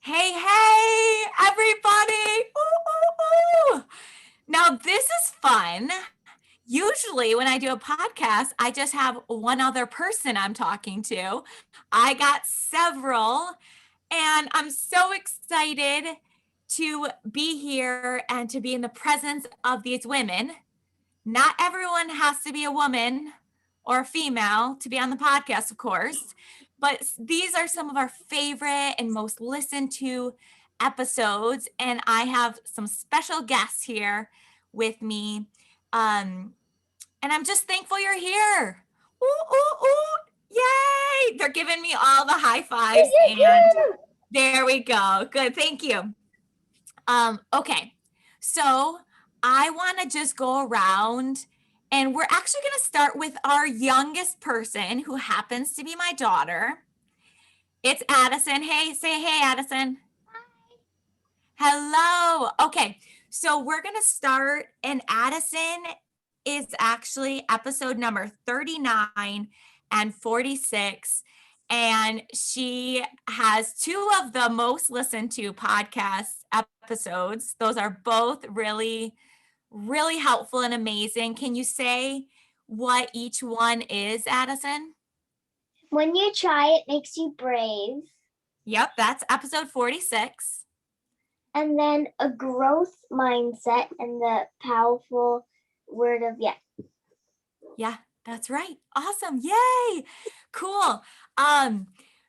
Hey, everybody. Ooh, ooh, ooh. Now, this is fun. Usually, when I do a podcast, I just have one other person I'm talking to. I got several, and I'm so excited to be here and to be in the presence of these women. Not everyone has to be a woman or a female to be on the podcast, of course, but these are some of our favorite and most listened to episodes. And I have some special guests here with me. And I'm just thankful you're here. Ooh, ooh, ooh. Yay! They're giving me all the high fives. And there we go. Good. Thank you. Okay. So I want to just go around and we're actually going to start with our youngest person who happens to be my daughter. It's Addison. Hey, say hey, Addison. Hello. Okay. So we're going to start, and Addison is actually episode number 39 and 46. And she has two of the most listened to podcast episodes. Those are both really, really helpful and amazing. Can you say what each one is, Addison? When you try, it makes you brave. Yep, that's episode 46. And then a growth mindset and the powerful word of yes. Yeah, that's right. Awesome. Yay. Cool.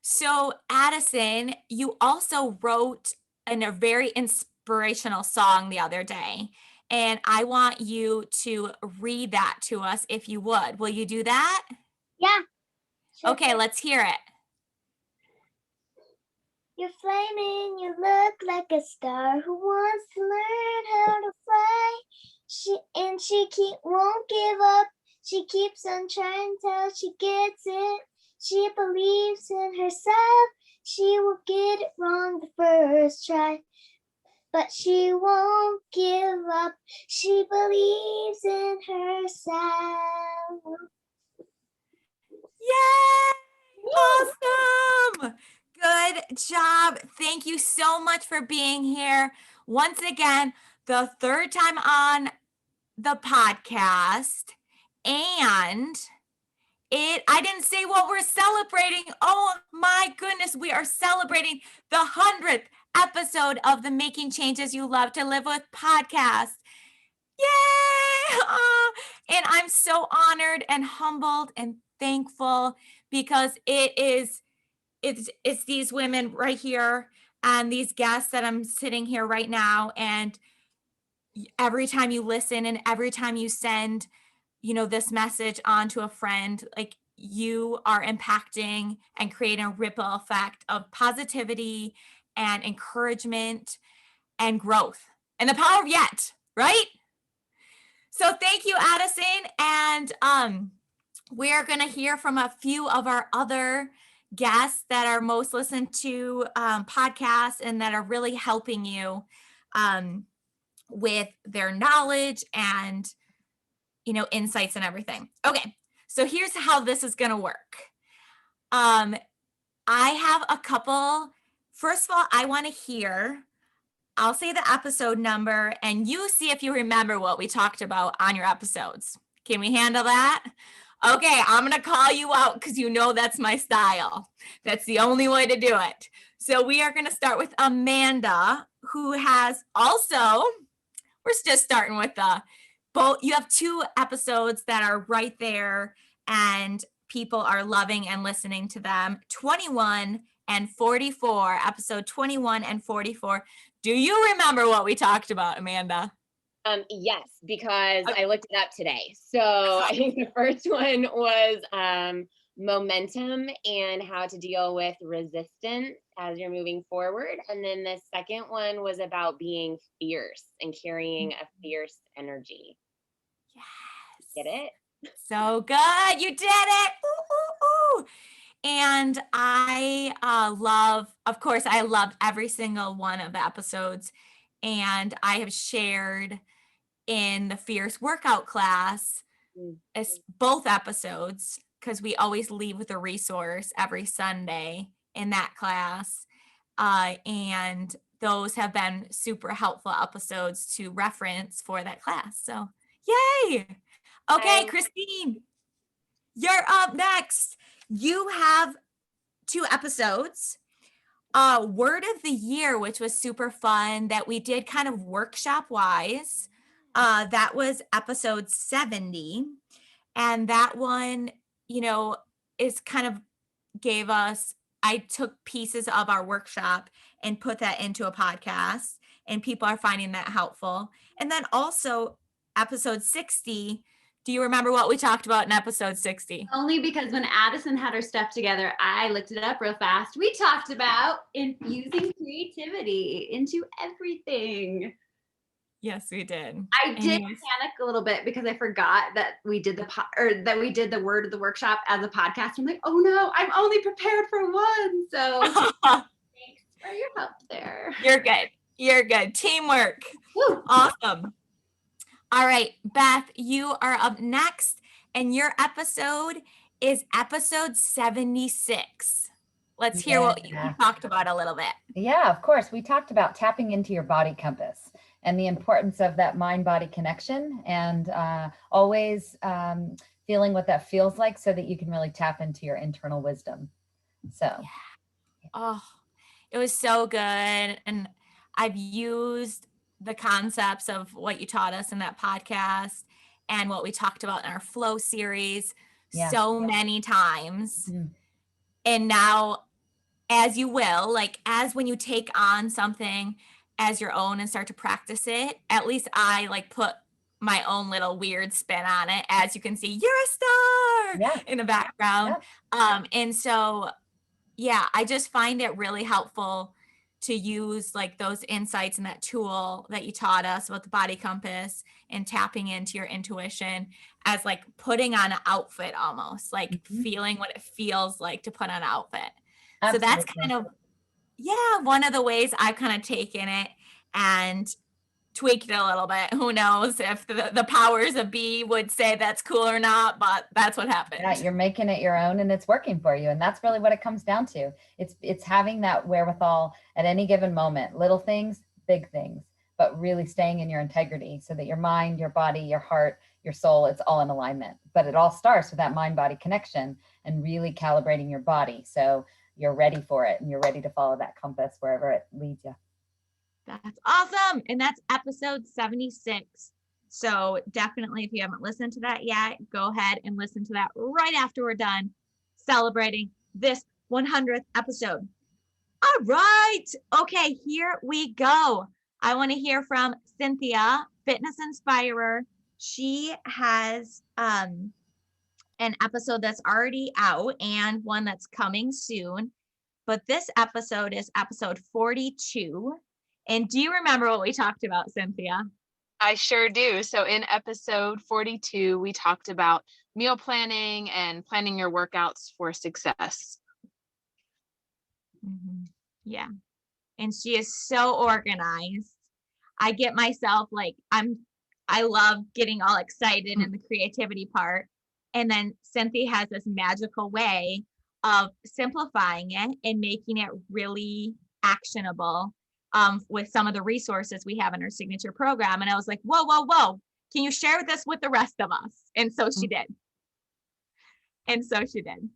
So Addison, you also wrote a very inspirational song the other day, and I want you to read that to us if you would. Will you do that? Yeah. Sure. Okay, let's hear it. You're flaming, you look like a star who wants to learn how to fly. She won't give up. She keeps on trying till she gets it. She believes in herself. She will get it wrong the first try. But she won't give up. She believes in herself. Yay! Awesome! Good job. Thank you so much for being here. Once again, the third time on the podcast. And I didn't say what we're celebrating. Oh my goodness, we are celebrating the 100th episode of the Making Changes You Love to Live With podcast. Yay! And I'm so honored and humbled and thankful because it's these women right here and these guests that I'm sitting here right now. And every time you listen and every time you send, this message onto a friend, like, you are impacting and creating a ripple effect of positivity and encouragement and growth and the power of yet, right? So thank you, Addison. And we're going to hear from a few of our other guests that are most listened to podcasts and that are really helping you with their knowledge and, insights and everything. Okay, so here's how this is going to work. I have a couple. First of all, I want to hear, I'll say the episode number and you see if you remember what we talked about on your episodes. Can we handle that? Okay, I'm going to call you out because that's my style. That's the only way to do it. So we are going to start with Amanda, who has also, we're just starting with both. You have two episodes that are right there and people are loving and listening to them. 21 and 44, episode 21 and 44. Do you remember what we talked about, Amanda? Yes, because I looked it up today. So I think the first one was momentum and how to deal with resistance as you're moving forward. And then the second one was about being fierce and carrying a fierce energy. Yes. Get it? So good. You did it. Ooh, ooh, ooh. And I I loved every single one of the episodes. And I have shared in the Fierce Workout class both episodes because we always leave with a resource every Sunday in that class. And those have been super helpful episodes to reference for that class. So yay. Okay, I- Christine, you're up next. You have 2 episodes. Word of the year, which was super fun that we did kind of workshop wise. That was episode 70. And that one, is kind of gave us, I took pieces of our workshop and put that into a podcast, and people are finding that helpful. And then also episode 60. Do you remember what we talked about in episode 60? Only because when Addison had her stuff together, I looked it up real fast. We talked about infusing creativity into everything. Yes, we did. I did panic a little bit because I forgot that we did the word of the workshop as a podcast. I'm like, oh no, I'm only prepared for one. So thanks for your help there. You're good. You're good. Teamwork. Woo. Awesome. All right, Beth, you are up next, and your episode is episode 76. Let's hear what you talked about a little bit. Yeah, of course. We talked about tapping into your body compass and the importance of that mind-body connection, and always feeling what that feels like so that you can really tap into your internal wisdom. So, Oh, it was so good. And I've used the concepts of what you taught us in that podcast and what we talked about in our flow series so many times. Mm. And now, as you will, like as when you take on something as your own and start to practice it, at least I like put my own little weird spin on it. As you can see, you're a star in the background. And so, I just find it really helpful to use like those insights and that tool that you taught us about the body compass and tapping into your intuition as like putting on an outfit, almost like feeling what it feels like to put on an outfit. Absolutely. So that's kind of, one of the ways I've kind of taken it and tweaked it a little bit. Who knows if the powers of be would say that's cool or not, but that's what happened. Yeah, you're making it your own and it's working for you. And that's really what it comes down to. It's having that wherewithal at any given moment, little things, big things, but really staying in your integrity so that your mind, your body, your heart, your soul, it's all in alignment. But it all starts with that mind-body connection and really calibrating your body. So you're ready for it and you're ready to follow that compass wherever it leads you. That's awesome. And that's episode 76. So definitely, if you haven't listened to that yet, go ahead and listen to that right after we're done celebrating this 100th episode. All right. Okay, here we go. I want to hear from Cynthia, Fitness Inspirer. She has an episode that's already out and one that's coming soon. But this episode is episode 42. And do you remember what we talked about, Cynthia? I sure do. So in episode 42, we talked about meal planning and planning your workouts for success. Mm-hmm. Yeah. And she is so organized. I get myself like, I love getting all excited in the creativity part. And then Cynthia has this magical way of simplifying it and making it really actionable. With some of the resources we have in our signature program. And I was like, whoa, can you share this with the rest of us? And so she did.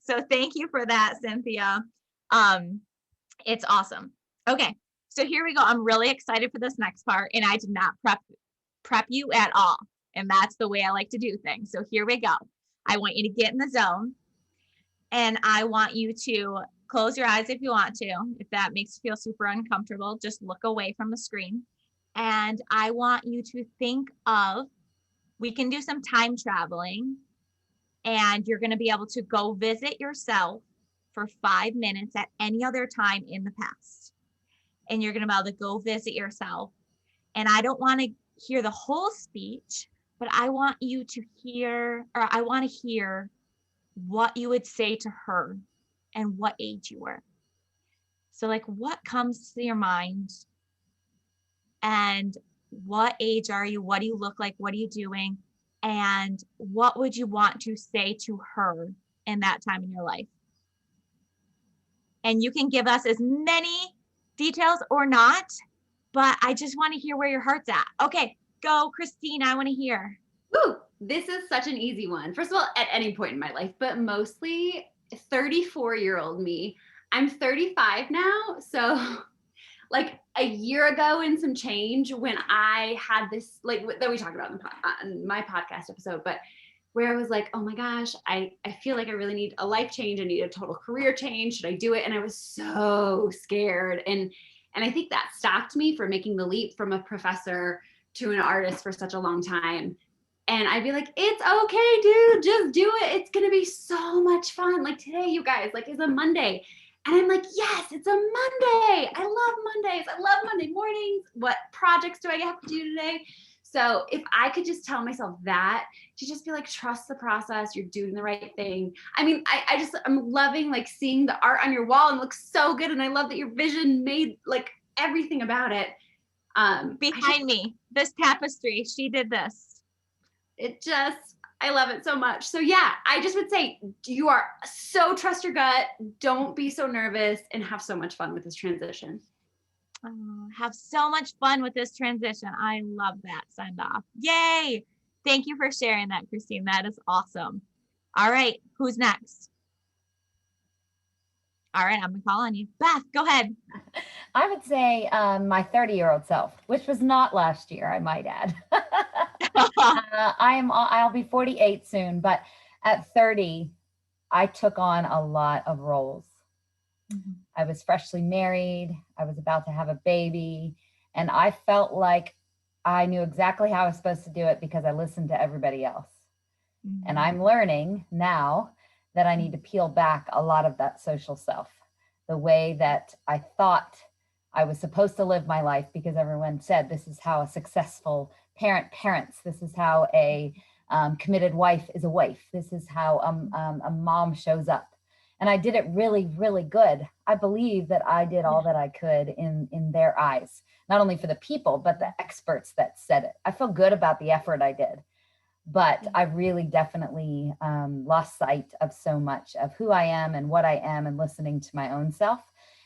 So thank you for that, Cynthia. It's awesome. Okay, so here we go. I'm really excited for this next part, and I did not prep you at all. And that's the way I like to do things. So here we go. I want you to get in the zone, and I want you to close your eyes if you want to. If that makes you feel super uncomfortable, just look away from the screen. And I want you to think of, we can do some time traveling, and you're going to be able to go visit yourself for 5 minutes at any other time in the past. And you're going to be able to go visit yourself. And I don't want to hear the whole speech, but I want you to hear, or I want to hear what you would say to her and what age you were. So like, what comes to your mind and what age are you? What do you look like? What are you doing? And what would you want to say to her in that time in your life? And you can give us as many details or not, but I just want to hear where your heart's at. Okay, go, Christine. I want to hear. Ooh, this is such an easy one. First of all, at any point in my life, but mostly 34-year-old me. I'm 35 now. So like a year ago and some change when I had this, like that we talked about in my podcast episode, but where I was like, oh my gosh, I feel like I really need a life change. I need a total career change. Should I do it? And I was so scared. And I think that stopped me from making the leap from a professor to an artist for such a long time. And I'd be like, it's okay, dude, just do it. It's going to be so much fun. Like today, you guys, like is a Monday. And I'm like, yes, it's a Monday. I love Mondays. I love Monday mornings. What projects do I have to do today? So if I could just tell myself that, to just be like, trust the process, you're doing the right thing. I mean, I'm loving like seeing the art on your wall and it looks so good. And I love that your vision made like everything about it. Behind me, this tapestry, she did this. I love it so much. So yeah, I just would say you are so trust your gut. Don't be so nervous and have so much fun with this transition. Oh, have so much fun with this transition. I love that send off. Yay. Thank you for sharing that, Christine. That is awesome. All right. Who's next? All right. I'm going to call on you. Beth, go ahead. I would say my 30-year-old self, which was not last year, I might add. I'll be 48 soon, but at 30, I took on a lot of roles. Mm-hmm. I was freshly married. I was about to have a baby, and I felt like I knew exactly how I was supposed to do it because I listened to everybody else. Mm-hmm. And I'm learning now that I need to peel back a lot of that social self, the way that I thought I was supposed to live my life because everyone said this is how a successful parent parents. This is how a committed wife is a wife. This is how a mom shows up. And I did it really, really good. I believe that I did all that I could in their eyes, not only for the people, but the experts that said it. I feel good about the effort I did, but I really definitely lost sight of so much of who I am and what I am and listening to my own self.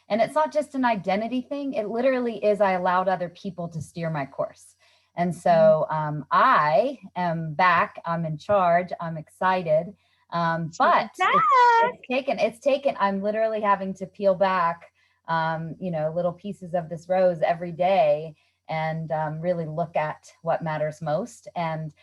And it's not just an identity thing. It literally is, I allowed other people to steer my course. And so I am back, I'm in charge, I'm excited. But it's taken, I'm literally having to peel back, little pieces of this rose every day and really look at what matters most. And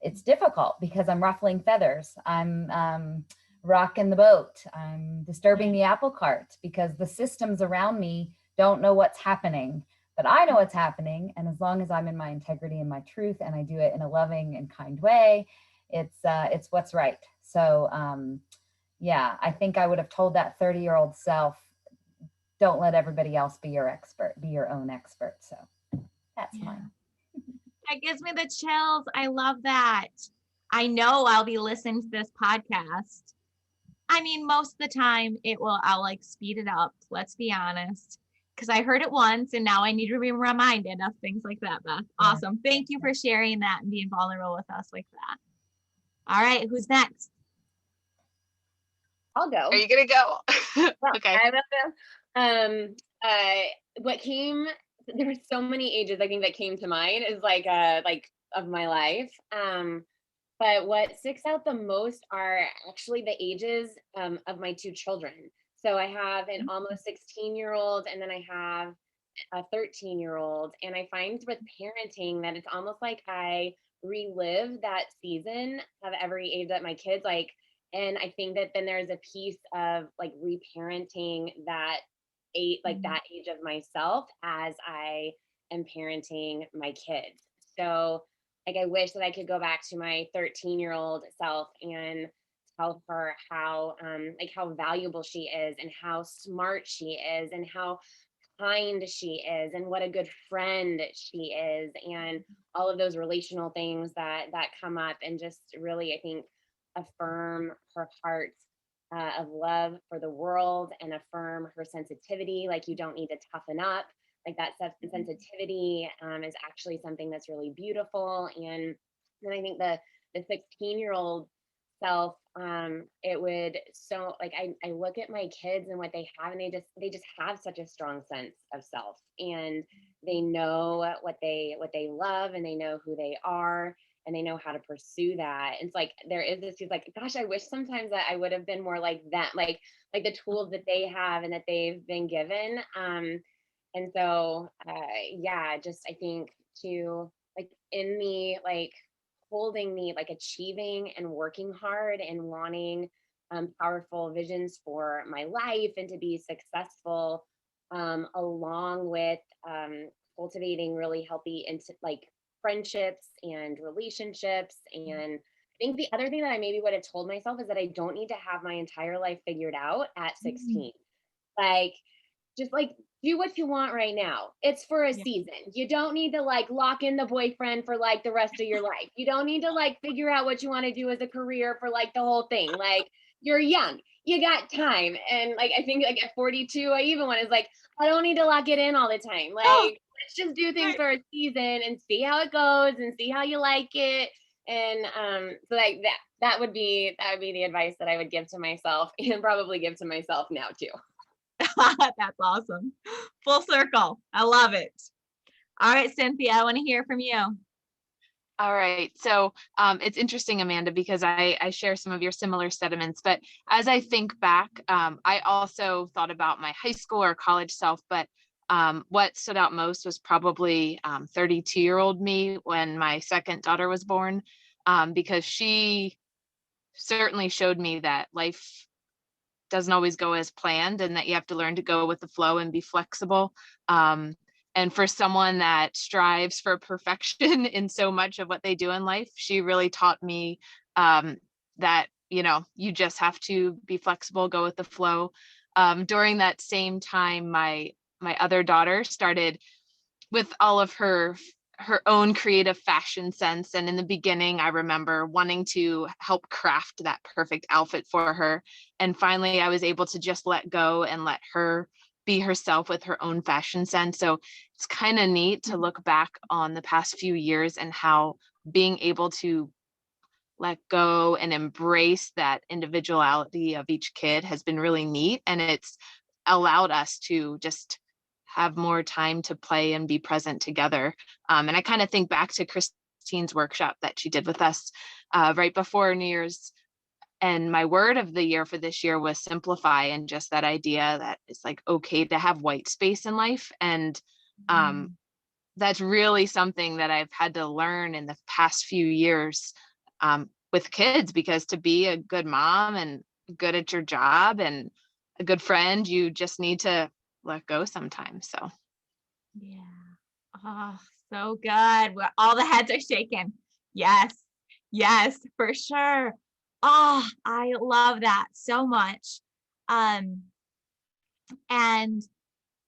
it's difficult because I'm ruffling feathers. I'm rocking the boat. I'm disturbing the apple cart because the systems around me don't know what's happening, but I know what's happening. And as long as I'm in my integrity and my truth, and I do it in a loving and kind way, it's what's right. So I think I would have told that 30-year-old self, don't let everybody else be your expert, be your own expert. So that's mine. That gives me the chills. I love that. I know I'll be listening to this podcast. I mean, most of the time I'll like speed it up. Let's be honest. Because I heard it once and now I need to be reminded of things like that, Beth. Awesome. Thank you for sharing that and being vulnerable with us like that. All right. Who's next? I'll go. Are you going to go? Okay. I will go. There were so many ages I think that came to mind is like of my life. But what sticks out the most are actually the ages of my two children. So I have an almost 16-year-old and then I have a 13-year-old. And I find with parenting that it's almost like I relive that season of every age that my kids like. And I think that then there's a piece of like reparenting that that age of myself as I am parenting my kids. So like I wish that I could go back to my 13-year-old self and tell her how valuable she is and how smart she is and how kind she is and what a good friend she is and all of those relational things that come up and just really I think affirm her heart of love for the world and affirm her sensitivity. Like you don't need to toughen up. Like that sensitivity is actually something that's really beautiful. And I think the 16-year-old self, it would so like I look at my kids and what they have, and they just have such a strong sense of self, and they know what they love, and they know who they are, and they know how to pursue that. It's like there is this, he's like, gosh, I wish sometimes that I would have been more like that, like the tools that they have and that they've been given. And so yeah, just I think to like in me, like holding me, like achieving and working hard and wanting powerful visions for my life and to be successful, along with cultivating really healthy like friendships and relationships. And I think the other thing that I maybe would have told myself is that I don't need to have my entire life figured out at 16. Like, just like do what you want right now. It's for a Yeah. season. You don't need to like lock in the boyfriend for like the rest of your life. You don't need to like figure out what you want to do as a career for like the whole thing. Like, you're young, you got time. And like I think like at 42, I even want is like, I don't need to lock it in all the time. Like, Oh, let's just do things right. for a season and see how it goes and see how you like it. And so like that would be the advice that I would give to myself, and probably give to myself now too. That's awesome. Full circle. I love it. All right, Cynthia, I want to hear from you. All right. So it's interesting, Amanda, because I share some of your similar sentiments. But as I think back, I also thought about my high school or college self. But what stood out most was probably 32-year-old me when my second daughter was born, because she certainly showed me that life doesn't always go as planned and that you have to learn to go with the flow and be flexible. And for someone that strives for perfection in so much of what they do in life, she really taught me that, you just have to be flexible, go with the flow. During that same time, my other daughter started with all of her own creative fashion sense. And in the beginning, I remember wanting to help craft that perfect outfit for her. And finally, I was able to just let go and let her be herself with her own fashion sense. So it's kind of neat to look back on the past few years and how being able to let go and embrace that individuality of each kid has been really neat. And it's allowed us to just have more time to play and be present together. And I kind of think back to Christine's workshop that she did with us right before New Year's. And my word of the year for this year was simplify, and just that idea that it's like okay to have white space in life. And that's really something that I've had to learn in the past few years with kids, because to be a good mom and good at your job and a good friend, you just need to let go sometimes. So Yeah. Oh, so good. All the heads are shaking. Yes. Yes, for sure. Oh, I love that so much. And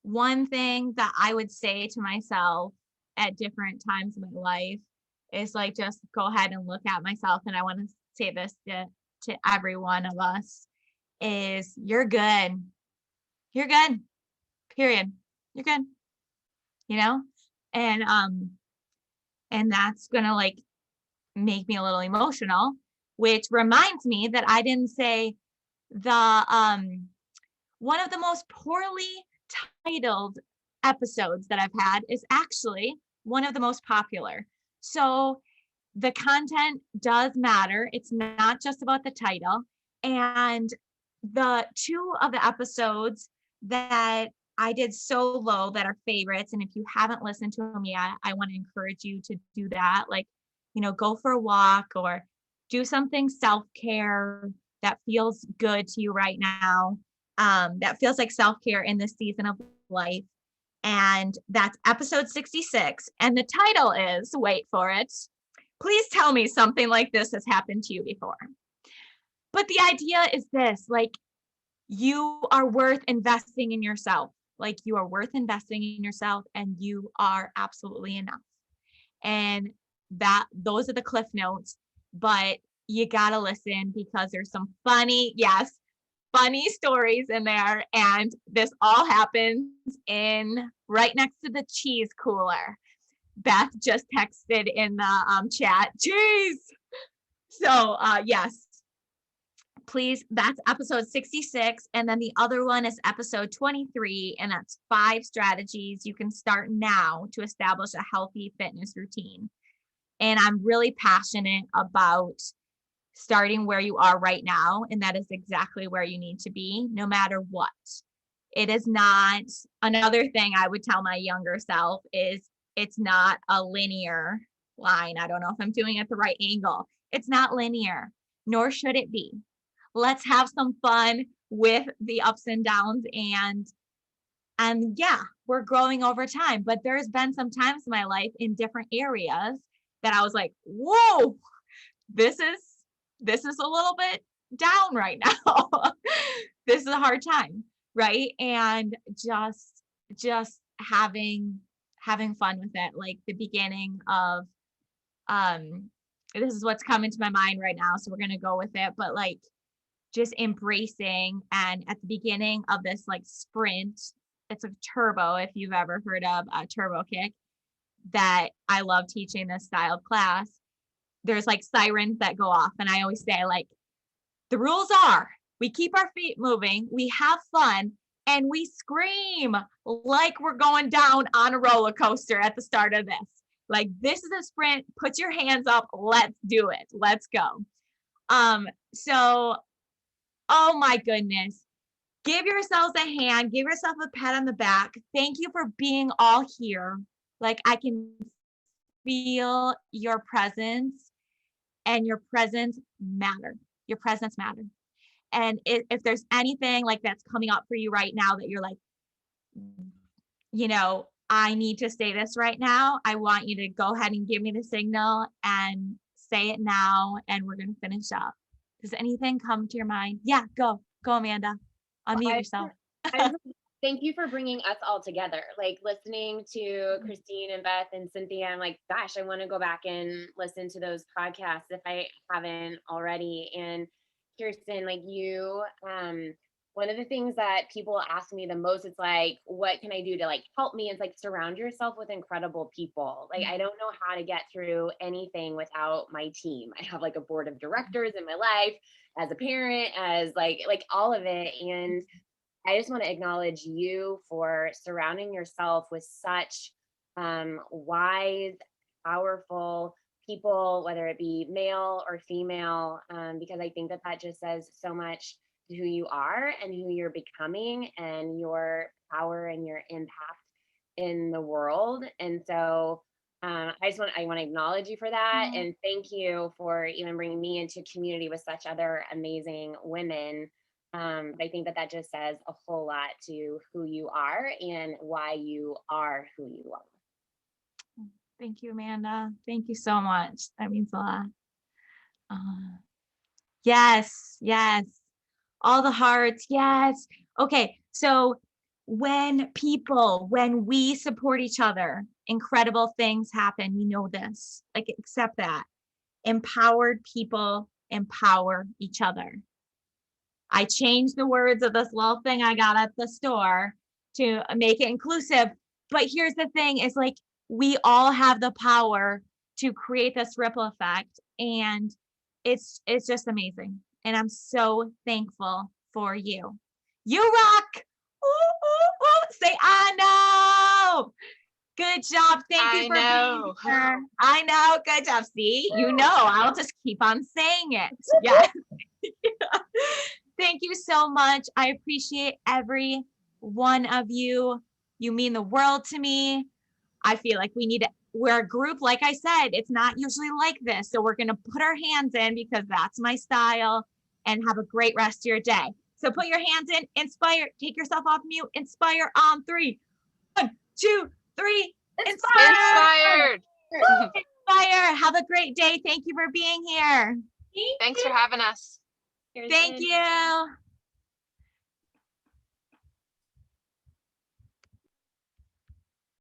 one thing that I would say to myself at different times in my life is like, just go ahead and look at myself. And I want to say this to every one of us is you're good. You're good. Period. You're good. And that's gonna like make me a little emotional, which reminds me that I didn't say the one of the most poorly titled episodes that I've had is actually one of the most popular. So the content does matter. It's not just about the title. And the two of the episodes that I did solo that are favorites, and if you haven't listened to them yet, I want to encourage you to do that. Like, go for a walk or do something self-care that feels good to you right now. That feels like self-care in this season of life. And that's episode 66. And the title is, wait for it, please tell me something like this has happened to you before. But the idea is this, like, you are worth investing in yourself. Like, you are worth investing in yourself, and you are absolutely enough. And those are the cliff notes, but you gotta listen because there's some funny stories in there. And this all happens in right next to the cheese cooler. Beth just texted in the chat, cheese. So yes, please, that's episode 66. And then the other one is episode 23. And that's 5 strategies you can start now to establish a healthy fitness routine. And I'm really passionate about starting where you are right now. And that is exactly where you need to be, no matter what. It is not, another thing I would tell my younger self is it's not a linear line. I don't know if I'm doing it at the right angle. It's not linear, nor should it be. Let's have some fun with the ups and downs, and yeah, we're growing over time. But there's been some times in my life in different areas that I was like, whoa, this is a little bit down right now. This is a hard time, right? And just having fun with it. Like the beginning of this is what's coming to my mind right now, so we're gonna go with it. But like just embracing, and at the beginning of this like sprint, it's a turbo, if you've ever heard of a turbo kick, that I love teaching this style of class. There's like sirens that go off, and I always say, like, the rules are we keep our feet moving, we have fun, and we scream like we're going down on a roller coaster at the start of this. Like, this is a sprint, put your hands up, let's do it, let's go. So, oh my goodness, give yourselves a hand, give yourself a pat on the back. Thank you for being all here. Like, I can feel your presence, and your presence matter. Your presence matter. And if there's anything like that's coming up for you right now that you're like, you know, I need to say this right now, I want you to go ahead and give me the signal and say it now, and we're going to finish up. Does anything come to your mind? Yeah, go, Amanda. Unmute yourself. Thank you for bringing us all together. Like, listening to Christine and Beth and Cynthia, I'm like, gosh, I want to go back and listen to those podcasts if I haven't already. And Kirsten, like you, one of the things that people ask me the most, it's like, what can I do to like help me? It's like, surround yourself with incredible people. Like, I don't know how to get through anything without my team. I have like a board of directors in my life, as a parent, as like all of it. And I just want to acknowledge you for surrounding yourself with such wise, powerful people, whether it be male or female, because I think that just says so much to who you are and who you're becoming, and your power and your impact in the world. And so I want to acknowledge you for that. And thank you for even bringing me into community with such other amazing women. I think that just says a whole lot to who you are and why you are who you are. Thank you, Amanda. Thank you so much. That means a lot. Yes. All the hearts. Yes. Okay. So when we support each other, incredible things happen. We know this. Like, accept that. Empowered people empower each other. I changed the words of this little thing I got at the store to make it inclusive. But here's the thing, is like, we all have the power to create this ripple effect. And it's just amazing. And I'm so thankful for you. You rock. Ooh, ooh, ooh. Say, I know. Good job. Thank you for being here. I know. Good job. See, you know, I'll just keep on saying it. Yes. Thank you so much. I appreciate every one of you. You mean the world to me. I feel like we're a group. Like I said, it's not usually like this. So we're going to put our hands in, because that's my style, and have a great rest of your day. So put your hands in, inspire, take yourself off mute, inspire on 3. 1, 2, 3. Inspired. Inspire. Have a great day. Thank you for being here. Thanks for having us. Thank you.